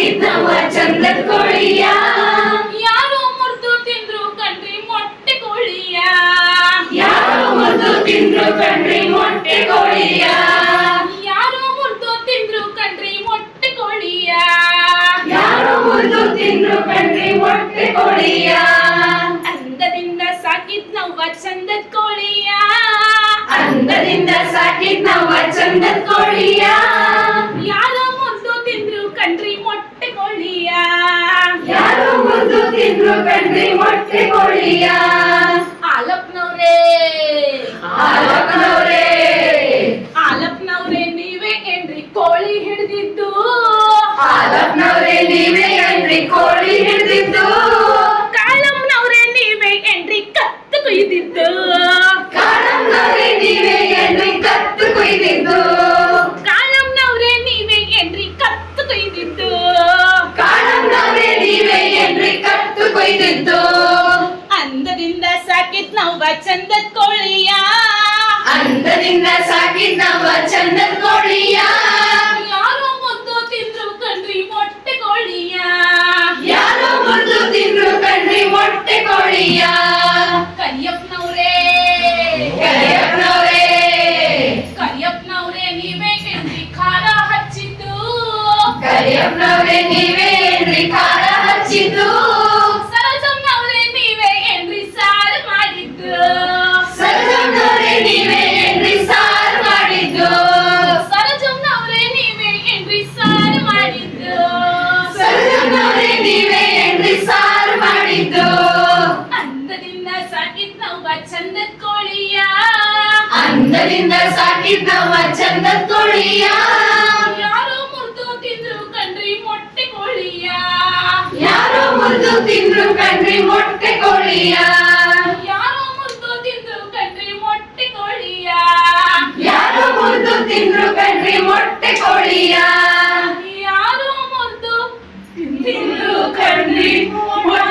ಸಾಕಿದ್ನವ ಚಂದದ ಕೋಳಿಯ ಯಾರೋ ಮುರ್ದು ತಿಂದ್ರು ಕಣ್ರಿ ಮೊಟ್ಟೆ ಕೋಳಿಯ ಯಾರೋ ಮುರ್ದು ತಿಂದ್ರು ಕಣ್ರಿ ಮೊಟ್ಟೆ ಕೋಳಿಯ ಯಾರೋ ಮುರ್ದು ತಿಂದ್ರು ಕಣ್ರಿ ಮೊಟ್ಟೆ ಕೋಳಿಯ ಯಾರೋ ಮುರ್ದು ತಿಂದ್ರು ಕಣ್ರಿ ಮೊಟ್ಟೆ ಕೋಳಿಯ ಅಂದದಿಂದ ಸಾಕಿದ್ನವ ಚಂದದ ಕೋಳಿಯ ಅಂದದಿಂದ ಸಾಕಿದ್ನವ ಚಂದದ ಕೋಳಿಯ ಯಾರೋ ಮುರ್ದು ತಿಂದ್ರು ಕಣ್ರಿ ಮೊಟ್ಟೆ ಕೋಳಿಯ ಯಾರೋ ಮುರ್ದು ತಿಂದ್ರು ಕಣ್ರಿ ಮೊಟ್ಟೆ ಕೋಳಿಯ ಆಲಪ್ನವ್ರೇ ಆಲಪ್ನವ್ರೇ ಆಲಪ್ನವ್ರೇ ನೀವೇ ಏನ್ರಿ ಕೋಳಿ ಹಿಡ್ದಿದ್ದು ಆಲಪ್ನವ್ರೇ ನೀವೇ ಏನ್ರಿ ಕೋಳಿ ಹಿಡ್ದಿದ್ದು ಕಾಳಮ್ನವ್ರೇ ನೀವೇ ಏನ್ರಿ ಕತ್ತು ಕೊಯ್ದಿದ್ದು ಕಾಳಮ್ನವ್ರೇ ನೀವೇ ಏನ್ರಿ ಕತ್ತು ಕೊಯ್ದಿದ್ದು ಕಾಳಮ್ನವ್ರೇ ನೀವೇ ಏನ್ರಿ ಕತ್ತು ಕೊಯ್ದಿದ್ದು ಕಾಳಮ್ನವ್ರೇ ನೀವೇ ಏನ್ರಿ ಕತ್ತು ಕೊಯ್ದಿದ್ದು ಅಂದದಿಂದ ಸಾಕಿದ್ ನಾವ ಚಂದದ ಕೋಳಿಯ ಅಂದದಿಂದ ಸಾಕಿದ್ನವ ಚಂದದ ಕೋಳಿಯ ಯಾರೋ ಮುದ್ದು ತಿಂದ್ರು ಕಣ್ರಿ ಮೊಟ್ಟೆ ಕೋಳಿಯ ಯಾರೋ ಮುರ್ದು ತಿಂದ್ರು ಕಣ್ರಿ ಮೊಟ್ಟೆ ಕೋಳಿಯ ಕರಿಯಪ್ಪನವ್ರೇ ಕರಿಯಪ್ಪನವ್ರೇ ಕರಿಯಪ್ಪನವ್ರೇ ನೀವೇ ಏನ್ರಿ ಖಾರ ಹಚ್ಚಿದ್ದು ಕರಿಯಪ್ಪನವ್ರೇ ನೀವೇ ಏನ್ರಿ ಖಾರ ಹಚ್ಚಿದ್ದು ಸರಸಮ್ಮನವ್ರೇ ನೀವೇ ಏನ್ರಿ ಸಾರು ಮಾಡಿದ್ದು ಸರಜಮ್ಮನವ್ರೇ ನೀವೇ ಏನ್ರಿ ಸಾರು ಮಾಡಿದ್ದು ಸರಸಮ್ಮನವ್ರೇ ನೀವೇ ಏನ್ರಿ ಸಾರು ಮಾಡಿದ್ದು ಸರಜಮ್ಮನವ್ರೇ ನೀವೇ ಏನ್ರಿ ಸಾರು ಮಾಡಿದ್ದು ಅಂದದಿಂದ ಸಾಕಿದ್ ನಾವು ಚಂದದ ಕೋಳಿಯ ಅಂದದಿಂದ ಸಾಕಿದ್ನವ ಚಂದದ ಕೋಳಿಯ ಯಾರೋ ಮುರ್ದು ತಿಂದ್ರು ಕಣ್ರಿ ಮೊಟ್ಟೆ ಕೋಳಿಯ ಯಾರೋ ಮುರ್ದು ತಿಂದ್ರು ಕಣ್ರಿ ಮೊಟ್ಟೆ ಕೋಳಿಯ ಯಾರೋ ಮುರ್ದು ತಿಂದ್ರು ಕಣ್ರಿ ಮೊಟ್ಟೆ ಕೋಳಿಯ ಯಾರೋ ಮುರ್ದು ತಿಂದ್ರು ಕಣ್ರಿ ಮೊಟ್ಟೆ ಕೋಳಿಯ ಯಾರೋ ಮುರ್ದು ತಿಂದ್ರು ಕಣ್ರಿ ಮೊಟ್ಟೆ